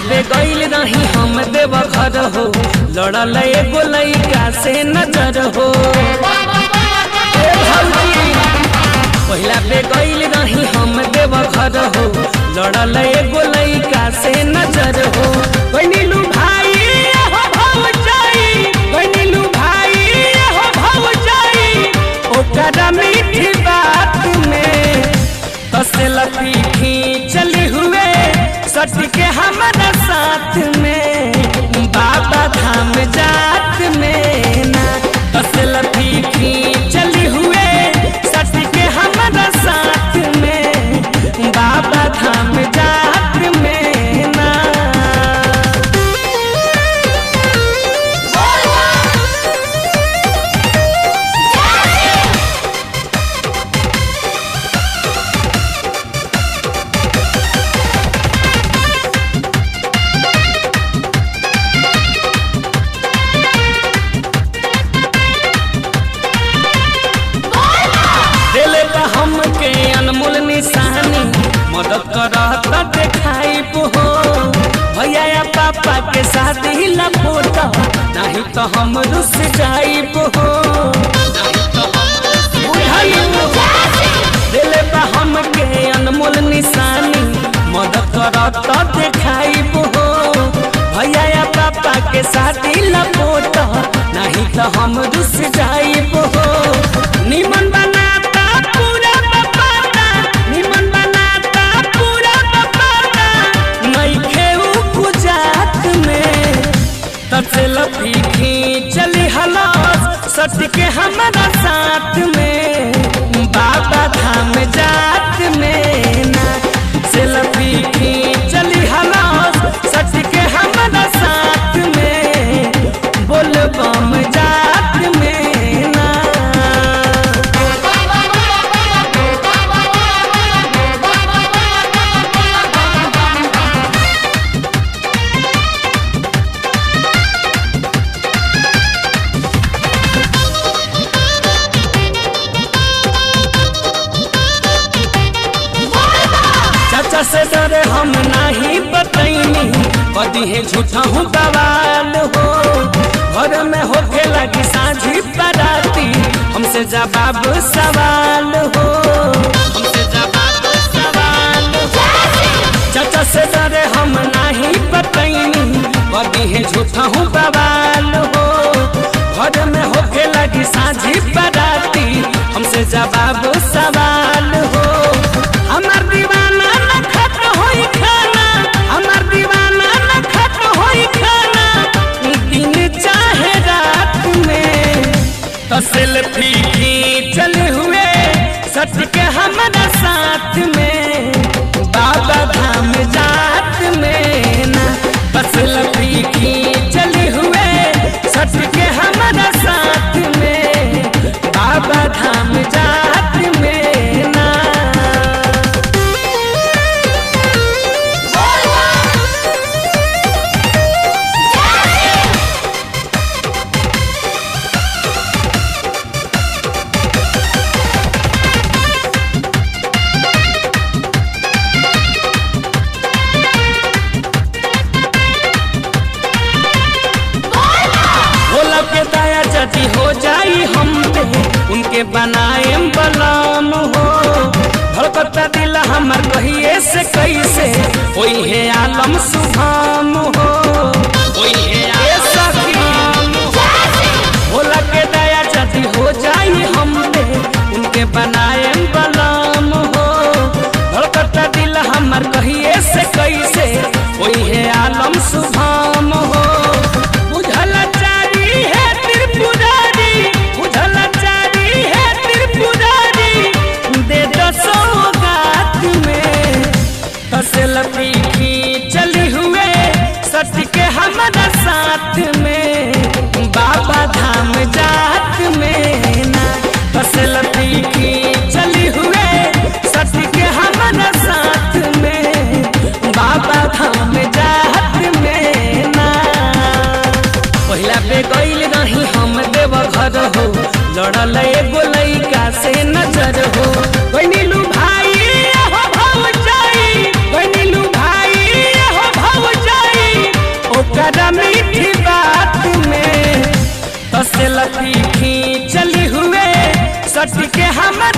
पे गइल रही हम देव घर हो, लड़ल एगो लइका से नजर हो। पहिला पे गइल रही हम देव घर हो, लड़ल एगो लइका से नजर हो। बनिलू भाई हो भौजाई, बनिलू भाई हो भौजाई, ओकरा मीठी बात में तसलफी खींचली हुए सट के हमारा साथ में, बाबा धाम जात में ना तसलफी खींचली हुए सट के हमारा साथ में, बाबा धाम जात में ना। हमके अनमोल निशानी मदद करता देखाई हो, भैया या पापा के साथ ही लपोटा, नहीं तो हम रुस जाइब हो। दिले बा हमके अनमोल निशानी मदद करता देखाई हो, भैया या पापा के साथ ही लपोटा, नहीं तो हम रुस जाइब हो। निमन बनाता पूरा बपाता, निमन बनाता पूरा बपाता, नहीं खेऊ गुजात में तसलफी खींचली हलास सट के हमारा साथ में, बाबा धाम जात में ना सेल्फी खींचली हलास सट के हमारा साथ में, बोलबम जात में ना। चाचा से डरे हम नहीं बतैनी, कदी है झूठा हूँ बवाल हो, घर में होके लगी साझी बराती, हमसे जवाब सवाल हो, हमसे जवाब सवाल हो। चाचा से डरे हम नहीं बतैनी, कदी है झूठा हूँ बवाल हो, घर में होके लगी साझी बराती, हमसे जवाब सवाल हो। हमार दीवाना न खत्म होई खाना, हमार दीवाना न खत्म होई खाना, दिन चाहे रात में तसलफी खींचले हुए सट के हमारा साथ में, बाबा धाम जात में ना तसलफी खींचले हुए सट के हमारा साथ में, बाबा धाम जात में ना। जदी हो जाई हम पे उनके बनाए बलाम हो, धड़कता दिल हमर कहिए से कैसे कोई है आलम सुभाम हो, कोई है सखीम भोला के दया जदी हो जाई हम पे उनके बनाए बलाम हो, धड़कता दिल हमर कहिए से कैसे कोई है आलम सुभाम हो। तसलफी खींचली हुए सट के हमारा साथ में, बाबा धाम जात में ना तसलफी खींचली हुए सट के हमारा साथ में, बाबा धाम जात में ना। पहिला पे गइल रही हम देव घर हो, लड़ल एगो लइका से नजर हो। बनिलू भाई हो भौजाई, बनिलू भाई हो भौजाई, सट के हमर